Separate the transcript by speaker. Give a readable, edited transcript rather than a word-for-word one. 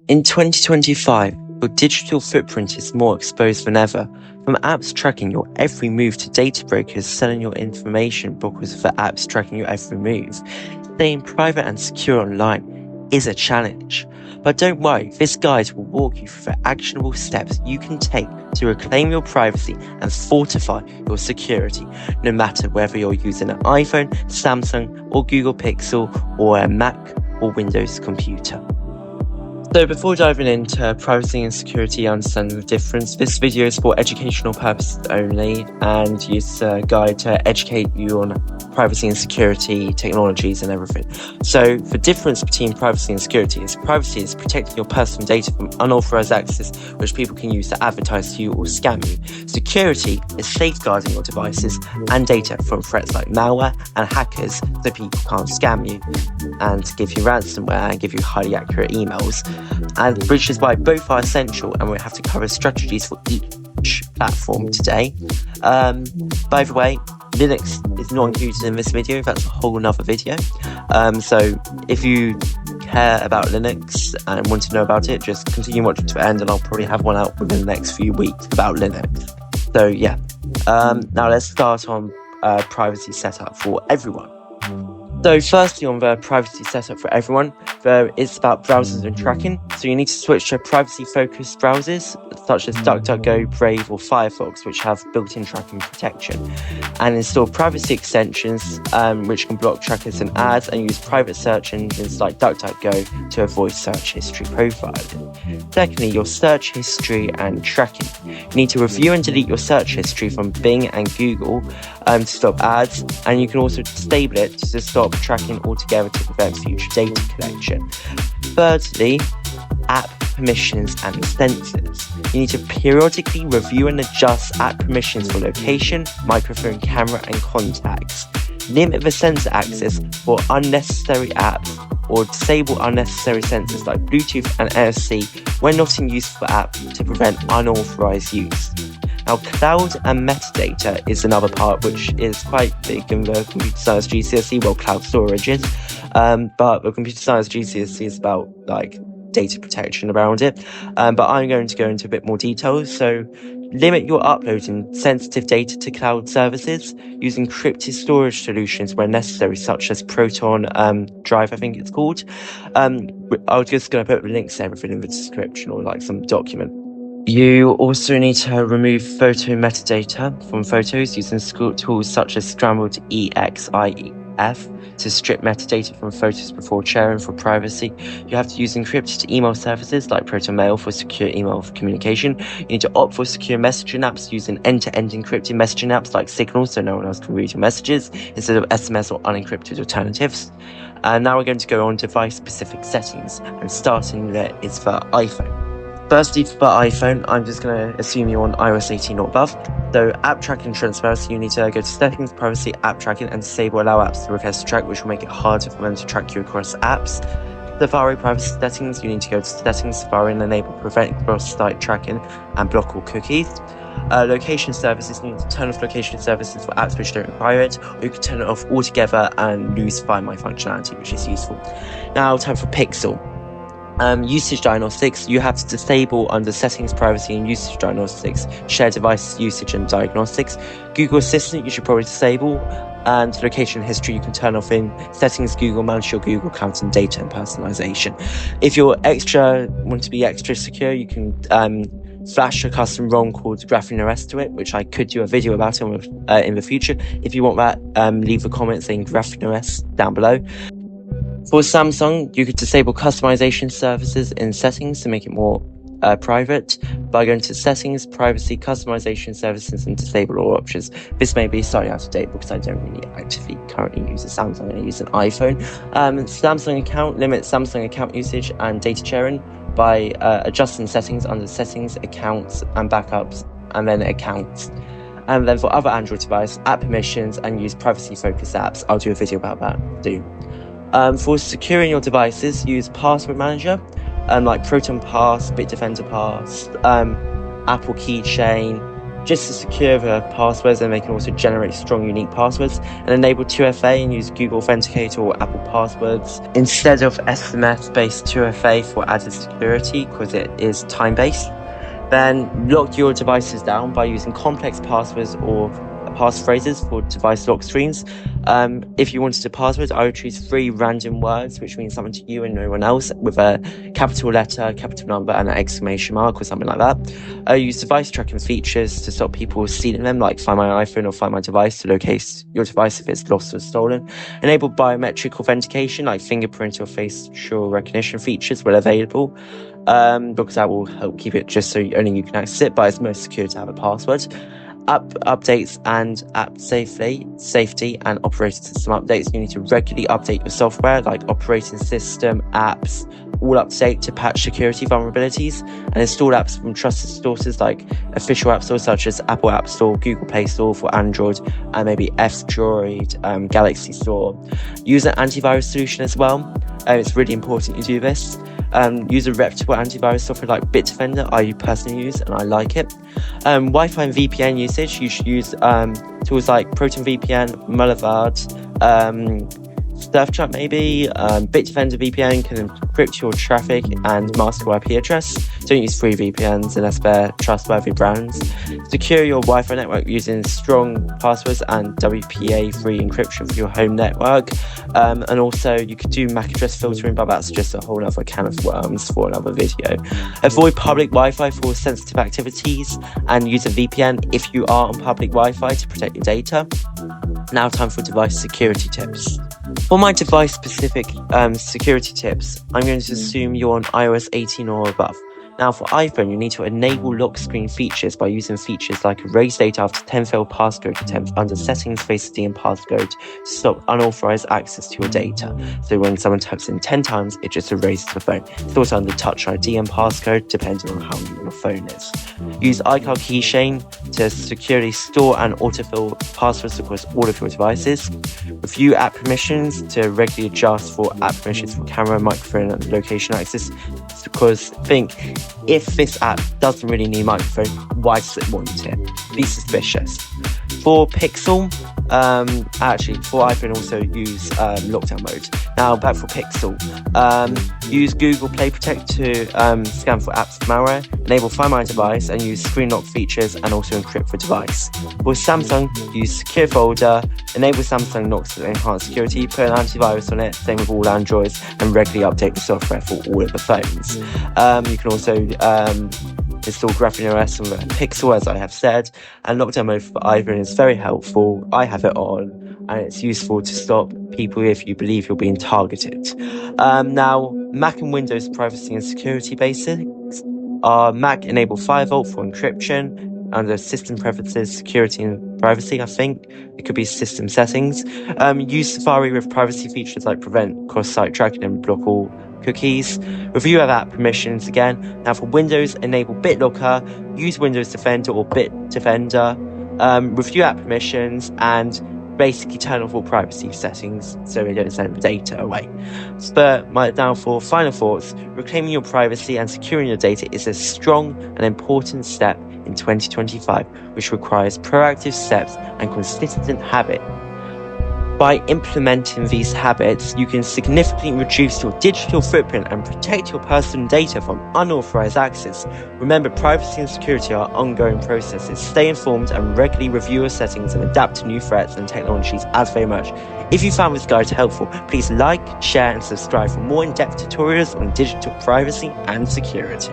Speaker 1: In 2025, your digital footprint is more exposed than ever. From apps tracking your every move to data brokers selling your information because for apps tracking your every move, staying private and secure online is a challenge. But don't worry, this guide will walk you through the actionable steps you can take to reclaim your privacy and fortify your security, no matter whether you're using an iPhone, Samsung, or Google Pixel, or a Mac or Windows computer. So before diving into privacy and security, understanding the difference, this video is for educational purposes only and use a guide to educate you on privacy and security, technologies and everything. So the difference between privacy and security is protecting your personal data from unauthorized access which people can use to advertise to you or scam you. Security is safeguarding your devices and data from threats like malware and hackers so people can't scam you and give you ransomware and give you highly accurate emails. And which is why both are essential, and we'll have to cover strategies for each platform today. By the way, Linux is not included in this video, that's a whole nother video. So if you care about Linux and want to know about it, just continue watching to the end and I'll probably have one out within the next few weeks about Linux. So yeah, now let's start on privacy setup for everyone. So firstly, on the privacy setup for everyone, it's about browsers and tracking. So you need to switch to privacy-focused browsers, such as DuckDuckGo, Brave, or Firefox, which have built-in tracking protection. And install privacy extensions, which can block trackers and ads, and use private search engines like DuckDuckGo to avoid search history profiling. Secondly, your search history and tracking. You need to review and delete your search history from Bing and Google to stop ads, and you can also disable it to stop tracking altogether to prevent future data collection. Thirdly, app permissions and sensors. You need to periodically review and adjust app permissions for location, microphone, camera, and contacts. Limit the sensor access for unnecessary apps or disable unnecessary sensors like Bluetooth and NFC when not in use for the app to prevent unauthorized use. Now, cloud and metadata is another part which is quite big in the computer science GCSE, well, cloud storage is, but the computer science GCSE is about like data protection around it, but I'm going to go into a bit more detail. So limit your uploading sensitive data to cloud services using encrypted storage solutions where necessary, such as Proton Drive, I think it's called. I'm just going to put links to everything in the description or like some document. You also need to remove photo metadata from photos using tools such as Scrambled EXIF to strip metadata from photos before sharing for privacy. You have to use encrypted email services like ProtonMail for secure email communication. You need to opt for secure messaging apps using end-to-end encrypted messaging apps like Signal so no one else can read your messages instead of SMS or unencrypted alternatives. And now we're going to go on device-specific settings, and starting there is for iPhone. Firstly, for iPhone, I'm just going to assume you're on iOS 18 or above. So, app tracking transparency, you need to go to Settings, Privacy, App Tracking, and disable Allow Apps to request to track, which will make it harder for them to track you across apps. Safari Privacy Settings, you need to go to Settings, Safari, and enable Prevent Cross-Site Tracking and block all cookies. Location services, you need to turn off location services for apps which don't require it, or you can turn it off altogether and lose Find My functionality, which is useful. Now, time for Pixel. Usage diagnostics, you have to disable under settings, privacy and usage diagnostics, share device usage and diagnostics. Google Assistant, you should probably disable, and location history you can turn off in settings, Google, manage your Google account and data and personalization. If you're want to be extra secure, you can flash a custom ROM called Graphene OS to it, which I could do a video about in the future. If you want that, leave a comment saying Graphene OS down below. For Samsung, you could disable customization services in settings to make it more private by going to Settings, Privacy, Customization Services, and disable all options. This may be slightly out of date because I don't really actively currently use a Samsung, I use an iPhone. Samsung account, limit Samsung account usage and data sharing by adjusting settings under Settings, Accounts, and Backups, and then Accounts. And then for other Android device, app permissions and use privacy-focused apps. I'll do a video about that soon. For securing your devices, use Password Manager, like Proton Pass, Bitdefender Pass, Apple Keychain, just to secure the passwords, and they can also generate strong, unique passwords, and enable 2FA and use Google Authenticator or Apple Passwords instead of SMS-based 2FA for added security because it is time-based. Then lock your devices down by using complex passwords or passphrases for device lock screens. If you wanted a password, I would choose 3 random words, which means something to you and no one else, with a capital letter, capital number, and an exclamation mark or something like that. Use device tracking features to stop people stealing them, like Find My iPhone or Find My Device to locate your device if it's lost or stolen. Enable biometric authentication, like fingerprint or facial recognition features when available, because that will help keep it just so only you can access it, but it's most secure to have a password. Updates and app safety and operating system updates. You need to regularly update your software, like operating system, apps, all up to date to patch security vulnerabilities, and install apps from trusted sources like official app stores such as Apple App Store, Google Play Store for Android, and maybe F-Droid, Galaxy Store. Use an antivirus solution as well. It's really important you do this. Use a reputable antivirus software like Bitdefender. I personally use and I like it. Wi-Fi and VPN usage. You should use tools like ProtonVPN, Mullvad, Surfshark maybe. Bitdefender VPN can encrypt your traffic and mask your IP address. Don't use free VPNs unless they're trustworthy brands. Secure your Wi-Fi network using strong passwords and WPA-free encryption for your home network. And also you could do MAC address filtering, but that's just a whole other can of worms for another video. Avoid public Wi-Fi for sensitive activities and use a VPN if you are on public Wi-Fi to protect your data. Now time for device security tips. For my device-specific security tips, I'm going to assume you're on iOS 18 or above. Now for iPhone, you need to enable lock screen features by using features like erase data after 10 failed passcode attempts under settings, Face ID and passcode to stop unauthorized access to your data. So when someone types in 10 times, it just erases the phone. It's also under Touch ID and passcode depending on how new your phone is. Use iCloud Keychain to securely store and autofill passwords across all of your devices. Review app permissions to regularly adjust for app permissions for camera, microphone and location access, because think, if this app doesn't really need microphone, why does it want it? Be suspicious. For Pixel, for iPhone also use lockdown mode. Now back for Pixel, use Google Play Protect to scan for apps malware, enable Find My Device and use screen lock features and also encrypt for device. For Samsung, use Secure Folder, enable Samsung locks to enhance security, put an antivirus on it, same with all Androids, and regularly update the software for all of the phones. You can also install Graphene OS on the Pixel, as I have said, and lockdown mode for iPhone is very helpful. I have it on, and it's useful to stop people if you believe you're being targeted. Now, Mac and Windows privacy and security basics are Mac enable FireVault for encryption under system preferences, security and privacy. I think it could be system settings. Use Safari with privacy features like prevent cross-site tracking and block all cookies. Review of app permissions again. Now for Windows, enable BitLocker, use Windows Defender or Bitdefender, review app permissions and basically turn off all privacy settings so they don't send data away. But for final thoughts, reclaiming your privacy and securing your data is a strong and important step in 2025, which requires proactive steps and consistent habit. By implementing these habits, you can significantly reduce your digital footprint and protect your personal data from unauthorized access. Remember, privacy and security are ongoing processes. Stay informed and regularly review your settings and adapt to new threats and technologies as they emerge. If you found this guide helpful, please like, share, and subscribe for more in-depth tutorials on digital privacy and security.